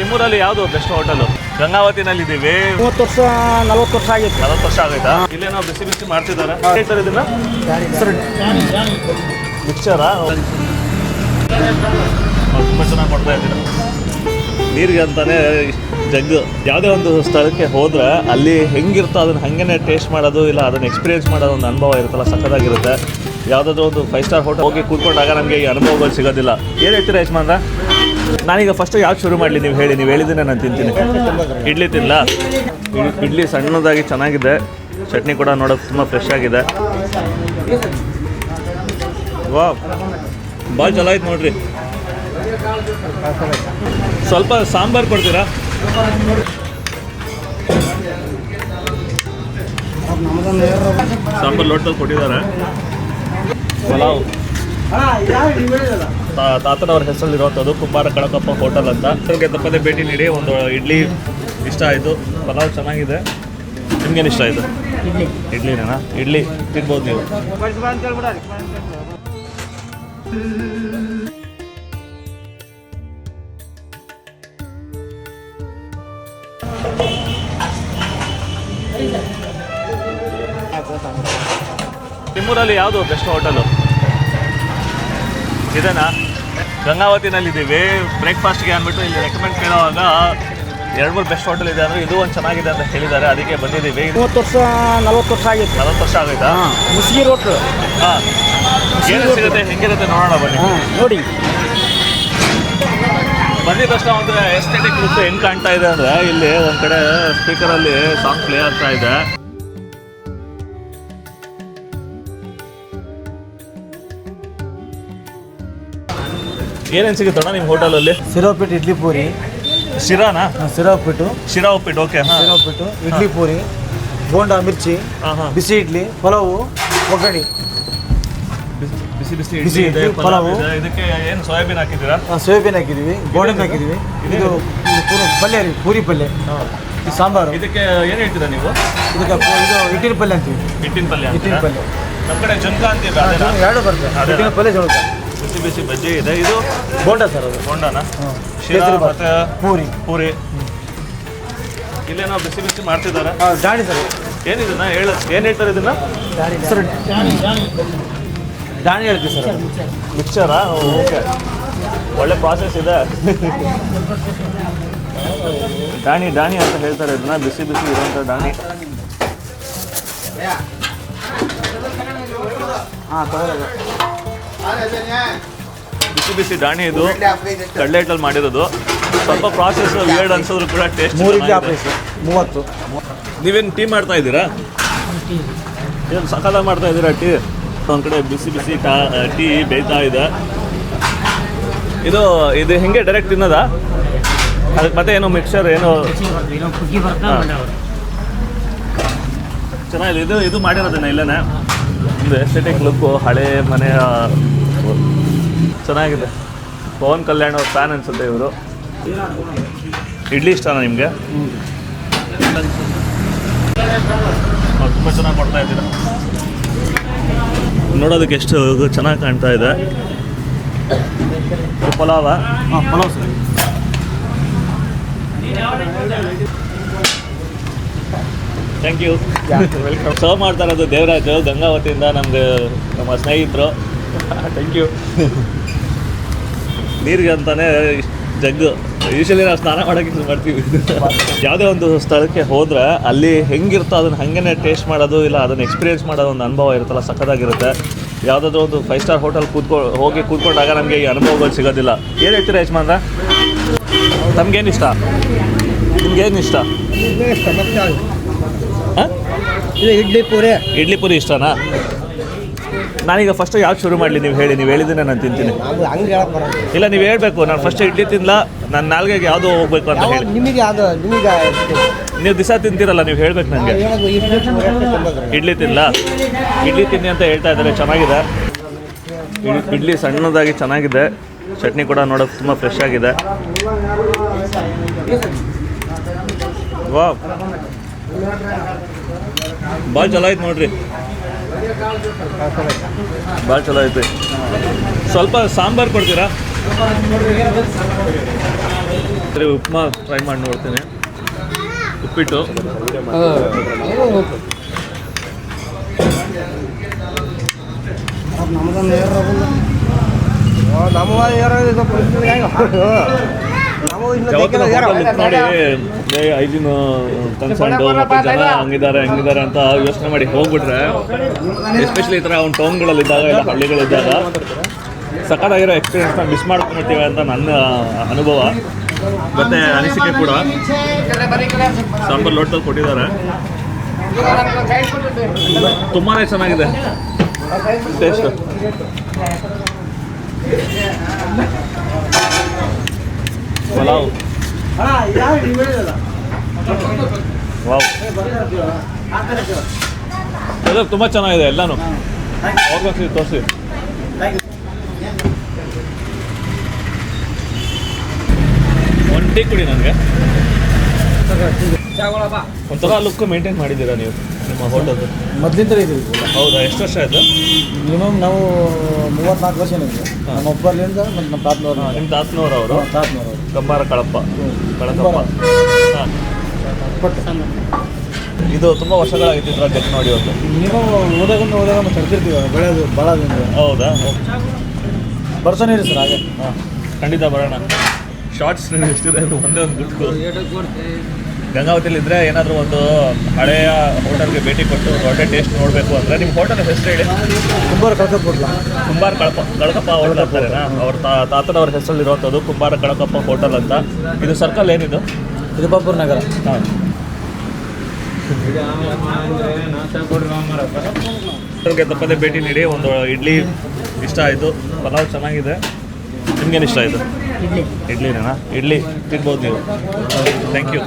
ನಿಮ್ಮೂರಲ್ಲಿ ಯಾವುದು best hotel? ಗಂಗಾವತಿನಲ್ಲಿ ಇದ್ದೀವಿ. 30 ವರ್ಷ 40 ವರ್ಷ ಆಗಿತ್ತು. 40 ವರ್ಷ ಆಗೈತಾ? ಇಲ್ಲೇ ನಾವು ಬಿಸಿ ಬಿಸಿ ಮಾಡ್ತಿದ್ದಾರೆ. ಹೇಳ್ತಾರೆ ಇದನ್ನ ಮಿಕ್ಸರಾ? ತುಂಬ ಚೆನ್ನಾಗಿ ಕೊಡ್ತಾ ಇದ್ದೀರಾ. ನೀರಿಗೆ ಅಂತಾನೆ ಜಗ್ಗು. ಯಾವುದೇ ಒಂದು ಸ್ಥಳಕ್ಕೆ ಹೋದ್ರೆ ಅಲ್ಲಿ ಹೆಂಗಿರುತ್ತೋ ಅದನ್ನು ಹಾಗೇನೆ ಟೇಸ್ಟ್ ಮಾಡೋದು, ಇಲ್ಲ ಅದನ್ನು ಎಕ್ಸ್ಪೀರಿಯೆನ್ಸ್ ಮಾಡೋದು ಒಂದು ಅನುಭವ ಇರುತ್ತಲ್ಲ, ಸಕ್ಕತ್ತಾಗಿರುತ್ತೆ. ಯಾವುದಾದ್ರೂ ಒಂದು 5 ಸ್ಟಾರ್ ಹೋಟೆಲ್ ಹೋಗಿ ಕೂತ್ಕೊಂಡಾಗ ನಮಗೆ ಈ ಅನುಭವಗಳು ಸಿಗೋದಿಲ್ಲ. ಏನು ಹೇಳ್ತೀರಾ ಯಜಮಾನ್ರ? ನಾನೀಗ ಫಸ್ಟು ಯಾವ್ದು ಶುರು ಮಾಡಲಿ ನೀವು ಹೇಳಿ. ನೀವು ಹೇಳಿದ್ರೆ ನಾನು ತಿಂತೀನಿ. ಇಡ್ಲಿ ತಿನ್ನಲ? ಇಡ್ಲಿ ಸಣ್ಣದಾಗಿ ಚೆನ್ನಾಗಿದೆ. ಚಟ್ನಿ ಕೂಡ ನೋಡೋಕೆ ತುಂಬ ಫ್ರೆಶ್ ಆಗಿದೆ. ವಾ, ಭಾಳ ಚಲೋ ಆಯ್ತು ನೋಡ್ರಿ. ಸ್ವಲ್ಪ ಸಾಂಬಾರು ಕೊಡ್ತೀರಾ? ಸಾಂಬಾರು ಲೋಟದಲ್ಲಿ ಕೊಟ್ಟಿದ್ದಾರೆ. ಪಲಾವ್ ತಾತನವ್ರ ಹೆಸರಲ್ಲಿರುವಂಥದ್ದು ಕುಂಬಾರ ಕಳಕಪ್ಪ ಹೋಟೆಲ್ ಅಂತ. ಅವ್ರಿಗೆ ತಪ್ಪದೆ ಭೇಟಿ ನೀಡಿ. ಒಂದು ಇಡ್ಲಿ ಇಷ್ಟ ಆಯಿತು, ಪಲಾವ್ ಚೆನ್ನಾಗಿದೆ. ನಿಮ್ಗೇನು ಇಷ್ಟ ಆಯಿತು? ಇಡ್ಲಿನೇನಾ? ಇಡ್ಲಿ ತಿನ್ಬೋದು ನೀವು. ನಿಮ್ಮೂರಲ್ಲಿ ಯಾವುದು ಬೆಸ್ಟ್ ಹೋಟೆಲು? ಇದೇನಾ? ಗಂಗಾವತಿನಲ್ಲಿ ಇದ್ದೀವಿ. ಬ್ರೇಕ್ಫಾಸ್ಟ್ಗೆ ಅಂದ್ಬಿಟ್ಟು ಇಲ್ಲಿ ರೆಕಮೆಂಡ್ ಕೇಳೋವಾಗ 2-3 ಬೆಸ್ಟ್ ಹೋಟೆಲ್ ಇದೆ ಅಂದರೆ ಇದು ಒಂದು ಚೆನ್ನಾಗಿದೆ ಅಂತ ಹೇಳಿದ್ದಾರೆ. ಅದಕ್ಕೆ ಬಂದಿದ್ದೀವಿ. 30 ವರ್ಷ 40 ವರ್ಷ ಆಗಿತ್ತು. 40 ವರ್ಷ ಆಗೈತಾ? ಮುಸ್ಗಿ ರೋಟ್. ಹಾಂ, ಏನು ಸಿಗುತ್ತೆ, ಹೆಂಗಿರುತ್ತೆ ನೋಡೋಣ ಬನ್ನಿ. ನೋಡಿ, ಬಂದಿದ ತಕ್ಷಣ ಒಂದು ಎಸ್ಥೆಟಿಕ್ ಲುಕ್ ಹೆಂಗೆ ಕಾಣ್ತಾ ಇದೆ ಅಂದರೆ, ಇಲ್ಲಿ ಒಂದು ಕಡೆ ಸ್ಪೀಕರಲ್ಲಿ ಸಾಂಗ್ ಪ್ಲೇ ಆಗ್ತಾ ಇದೆ. ಏನೇನು ಸಿಗುತ್ತಣ್ಣ ನಿಮ್ಮ ಹೋಟೆಲಲ್ಲಿ? ಶಿರಾ ಉಪ್ಪಿಟ್ಟು, ಇಡ್ಲಿ ಪೂರಿ. ಶಿರಾನಾ? ಶಿರಾ ಉಪ್ಪಿಟ್ಟು. ಶಿರಾ ಉಪ್ಪಿಟ್ಟು, ಓಕೆ. ಹಾಂ, ಶಿರಾ ಉಪ್ಪಿಟ್ಟು, ಇಡ್ಲಿ ಪೂರಿ, ಬೋಂಡಾ, ಮಿರ್ಚಿ, ಬಿಸಿ ಇಡ್ಲಿ, ಪಲಾವು, ಒಗ್ಗರಣೆ. ಬಿಸಿ ಬಿಸಿ ಇಡ್ಲಿ ಇದೆ, ಪಲಾವು. ಇದಕ್ಕೆ ಏನು ಸೋಯಾಬೀನ್ ಹಾಕಿದ್ದೀರಾ? ಸೋಯಾಬೀನ್ ಹಾಕಿದ್ದೀವಿ, ಗೋಡಂಬಿ ಹಾಕಿದ್ದೀವಿ. ಇದು ಪಲ್ಯ ರೀ, ಪೂರಿ ಪಲ್ಯ. ಈ ಸಾಂಬಾರು. ಇದಕ್ಕೆ ಏನು ಹೇಳ್ತೀರಾ ನೀವು? ಇದಕ್ಕೆ ಇದು ಹಿಟ್ಟಿನ ಪಲ್ಯ ಅಂತೀವಿ. ಹಿಟ್ಟಿನ ಪಲ್ಯ. ಹಿಟ್ಟಿನ ಪಲ್ಯ. ನಮ್ಮ ಕಡೆ ಜುನ್ಕ ಅಂತೀವಿ. ಎರಡು ಬರ್ತದೆ. ಹಿಟ್ಟಿನ ಪಲ್ಯ ಜೊಳಕ. ಬಿಸಿ ಬಿಸಿ ಬಜ್ಜಿ ಇದೆ. ಇದು ಬೋಂಡಾ ಸರ್, ಅದು ಬೋಂಡಾನ? ಶಿರಾ ಮತ್ತು ಪೂರಿ. ಪೂರಿ ಇಲ್ಲೇ ನಾವು ಬಿಸಿ ಬಿಸಿ ಮಾಡ್ತಿದ್ದಾರೆ. ದಾಣಿ ಸರ್. ಏನಿದನ್ನ ಏನು ಹೇಳ್ತಾರೆ ಇದನ್ನ? ಸರ್ ದಾಣಿ ಹೇಳ್ತೀವಿ ಸರ್. ಮಿಕ್ಸರಾ? ಓಕೆ, ಒಳ್ಳೆ ಪ್ರಾಸೆಸ್ ಇದೆ. ದಾಣಿ ಅಂತ ಹೇಳ್ತಾರೆ ಇದನ್ನ. ಬಿಸಿ ಬಿಸಿ ಇರುವಂಥ ದಾಣಿ. ಬಿಸಿ ಬಿಸಿ ದಾಣಿ. ಇದು ಕಡಲೆ ಹಿಟ್ಟಲ್ಲಿ ಮಾಡಿರೋದು. ಸ್ವಲ್ಪ ಪ್ರಾಸೆಸ್ ವೇರ್ಡ್ ಅನ್ಸೋದ್ರು ಕೂಡ ಟೇಸ್ಟ್. 30. ನೀವೇನು ಟೀ ಮಾಡ್ತಾ ಇದ್ದೀರಾ? ಏನು ಸಕಾಲ ಮಾಡ್ತಾ ಇದ್ದೀರಾ ಟೀ? ಒಂದು ಕಡೆ ಬಿಸಿ ಬಿಸಿ ಟೀ ಬೇಯ್ತಾ ಇದೆ. ಇದು ಹೆಂಗೆ ಡೈರೆಕ್ಟ್ ತಿನ್ನೋದಾ? ಅದಕ್ಕೆ ಮತ್ತೆ ಏನೋ ಮಿಕ್ಸರ್ ಏನೋ ಚೆನ್ನಾಗಿದೆ. ಇದು ಮಾಡಿರೋದನ್ನ ಇಲ್ಲೇ ಒಂದು ಎಸ್ಥೆಟಿಕ್ ಲುಕ್ಕು, ಹಳೆ ಮನೆಯ ಚೆನ್ನಾಗಿದೆ. ಪವನ್ ಕಲ್ಯಾಣ್ ಅವ್ರ ಫ್ಯಾನ್ ಅನ್ಸುತ್ತೆ ಇವರು. ಇಡ್ಲಿ ಇಷ್ಟನಾ ನಿಮಗೆ? ತುಂಬ ಚೆನ್ನಾಗಿ ಕೊಡ್ತಾ ಇದ್ದೀರಾ. ನೋಡೋದಕ್ಕೆ ಎಷ್ಟು ಚೆನ್ನಾಗಿ ಕಾಣ್ತಾ ಇದೆ. ಪಲಾವ? ಹಾಂ, pulao sir. Thank you. Welcome. Serve ಮಾಡ್ತಾ ಇರೋದು ದೇವರಾಜು ಗಂಗಾವತಿಯಿಂದ, ನಮಗೆ ನಮ್ಮ ಸ್ನೇಹಿತರು. Thank you. ನೀರಿಗೆ ಅಂತಾನೆ ಜಗ್ಗು. ಯೂಶಲಿ ನಾವು ಸ್ನಾನ ಮಾಡೋಕ್ಕೆ ಯೂಸ್ ಮಾಡ್ತೀವಿ. ಯಾವುದೇ ಒಂದು ಸ್ಥಳಕ್ಕೆ ಹೋದರೆ ಅಲ್ಲಿ ಹೆಂಗಿರುತ್ತೋ ಅದನ್ನು ಹಾಗೇನೆ ಟೇಸ್ಟ್ ಮಾಡೋದು, ಇಲ್ಲ ಅದನ್ನು ಎಕ್ಸ್ಪೀರಿಯೆನ್ಸ್ ಮಾಡೋದು ಒಂದು ಅನುಭವ ಇರುತ್ತಲ್ಲ, ಸಕ್ಕತ್ತಾಗಿರುತ್ತೆ. ಯಾವುದಾದ್ರೂ ಒಂದು 5 ಸ್ಟಾರ್ ಹೋಟೆಲ್ ಹೋಗಿ ಕೂತ್ಕೊಂಡಾಗ ನಮಗೆ ಈ ಅನುಭವಗಳು ಸಿಗೋದಿಲ್ಲ. ಏನು ಹೇಳ್ತೀರಾ ಯಜಮಾನ್ರ? ತಮಗೇನು ಇಷ್ಟ? ನಿಮ್ಗೇನು ಇಷ್ಟ? ಹಾಂ, ಇಡ್ಲಿ ಪೂರಿ ಇಷ್ಟನಾ? ನಾನೀಗ ಫಸ್ಟ್ ಯಾವ್ದು ಶುರು ಮಾಡಲಿ ನೀವು ಹೇಳಿ. ನೀವು ಹೇಳಿದ್ರೆ ನಾನು ತಿಂತೀನಿ. ಇಲ್ಲ, ನೀವು ಹೇಳಬೇಕು. ನಾನು ಫಸ್ಟ್ ಇಡ್ಲಿ ತಿನ್ನಲ್ಲ, ನನ್ನ ನಾಲ್ಗೆಗೆ ಯಾವುದು ಹೋಗ್ಬೇಕು ಅಂತ ಹೇಳಿ. ನೀವು ದಿವಸ ತಿಂತೀರಲ್ಲ, ನೀವು ಹೇಳ್ಬೇಕು ನನಗೆ. ಇಡ್ಲಿ ತಿನ್ನಲ್ಲ? ಇಡ್ಲಿ ತಿನ್ನಿ ಅಂತ ಹೇಳ್ತಾ ಇದ್ದಾರೆ. ಚೆನ್ನಾಗಿದೆ ಇಡ್ಲಿ, ಸಣ್ಣದಾಗಿ ಚೆನ್ನಾಗಿದೆ. ಚಟ್ನಿ ಕೂಡ ನೋಡೋಕೆ ತುಂಬ ಫ್ರೆಶ್ ಆಗಿದೆ. ವಾ, ಭಾಳ ಚಲೋ ಆಯ್ತು ನೋಡ್ರಿ. ಭಾಳ ಚಲೋ ಐತೆ. ಸ್ವಲ್ಪ ಸಾಂಬಾರು ಕೊಡ್ತೀರಾ? ಒಂದ್ಸರಿ ಉಪ್ಮಾ ಟ್ರೈ ಮಾಡಿ ನೋಡ್ತೀನಿ. ಉಪ್ಪಿಟ್ಟು ನೋಡಿ ಐದಿನ ಕನ್ಸರ್ಟ್ ಮತ್ತೆ ಜನ ಹಂಗಿದ್ದಾರೆ ಅಂತ ಯೋಚನೆ ಮಾಡಿ ಹೋಗ್ಬಿಟ್ರೆ, ಎಸ್ಪೆಷಲಿ ಈ ಥರ ಅವ್ನು ಟೌನ್ಗಳಲ್ಲಿದ್ದಾಗ ಇಲ್ಲ ಹಳ್ಳಿಗಳಿದ್ದಾಗ ಸಖತ್ತಾಗಿರೋ ಎಕ್ಸ್ಪೀರಿಯನ್ಸ್ನ ಮಿಸ್ ಮಾಡ್ಕೊಂಡ್ಬಿಡ್ತೀವಿ ಅಂತ ನನ್ನ ಅನುಭವ ಮತ್ತು ಅನಿಸಿಕೆ ಕೂಡ. ಸಾಂಬಾರು ಲೋಟದಲ್ಲಿ ಕೊಟ್ಟಿದ್ದಾರೆ, ತುಂಬಾ ಚೆನ್ನಾಗಿದೆ ಟೇಸ್ಟ್. ಪಲಾವ್ ವಾವ್, ಎಲ್ಲ ತುಂಬ ಚೆನ್ನಾಗಿದೆ ಎಲ್ಲನೂ. ಹೋಗಿ ತೋರಿಸಿ. ಒಂದು ಟೀ ಕುಡಿ ನನಗೆ. ಒಂಥರ ಲುಕ್ ಮೇಂಟೈನ್ ಮಾಡಿದ್ದೀರಾ ನೀವು ನಿಮ್ಮ ಹೋಟೆಲ್ ಮೊದಲಿಂದ ಇದೀವಿ. ಹೌದಾ? ಎಷ್ಟು ವರ್ಷ ಆಯಿತು? ಮಿನಿಮಮ್ ನಾವು 34 ವರ್ಷ ಇದೆ. ನಮ್ಮ ಒಬ್ಬರಿಂದ ಮತ್ತು ನಮ್ಮ ತಾತನವ್ರು. ನಿಮ್ಮ ತಾತನವ್ರು ಅವರು ಕಂಬಾರ ಕಳಪ್ಪ ಹಾಂ. ಇದು ತುಂಬ ವರ್ಷಗಳಾಗಿತ್ತು ಇದ್ರ ಡೆತ್ ನೋಡಿ ಇವತ್ತು. ಮಿನಿಮಮ್ ಹೋದಾಗ ತರ್ತಿರ್ತೀವಿ, ಬೆಳೆಯೋದು ಭಾಳ ದಿನ. ಹೌದಾ? ಬರ್ತಾನೆ ಇರಿ ಸರ್ ಹಾಗೆ. ಹಾಂ, ಖಂಡಿತ ಬರೋಣ. ಶಾರ್ಟ್ಸ್ ಎಷ್ಟಿದೆ ಅದು ಒಂದೇ ಒಂದು ಗುಟ್ಟು. ಗಂಗಾವತಿಲಿದ್ದರೆ ಏನಾದರೂ ಒಂದು ಹಳೆಯ ಹೋಟೆಲ್ಗೆ ಭೇಟಿ ಕೊಟ್ಟು ಒಳ್ಳೆ ಟೇಸ್ಟ್ ನೋಡಬೇಕು ಅಂದರೆ ನಿಮ್ಮ ಹೋಟೆಲ್ ಹೆಸರು ಹೇಳಿ. ಕುಂಬಾರ ಕಳಕಪ್ಪ ಹೋಟೆಲ್ ಅಂತಾರೇನಾ? ಅವ್ರ ತಾತನವ್ರ ಹೆಸರಲ್ಲಿರುವಂಥದ್ದು ಕುಂಬಾರ ಕಳಕಪ್ಪ ಹೋಟೆಲ್ ಅಂತ. ಇದು ಸರ್ಕಲ್ ಏನಿದು? ಇದು ಬಾಪುರ ನಗರ. ಹಾಂ. ಹೋಟೆಲ್ಗೆ ತಪ್ಪದೆ ಭೇಟಿ ನೀಡಿ. ಒಂದು ಇಡ್ಲಿ ಇಷ್ಟ ಆಯಿತು, ಪಲಾವ್ ಚೆನ್ನಾಗಿದೆ. ನಿಮ್ಗೇನು ಇಷ್ಟ ಆಯಿತು? ಇಡ್ಲಿನೇನಾ? ಇಡ್ಲಿ ತಿನ್ಬೋದು ನೀವು. Thank you.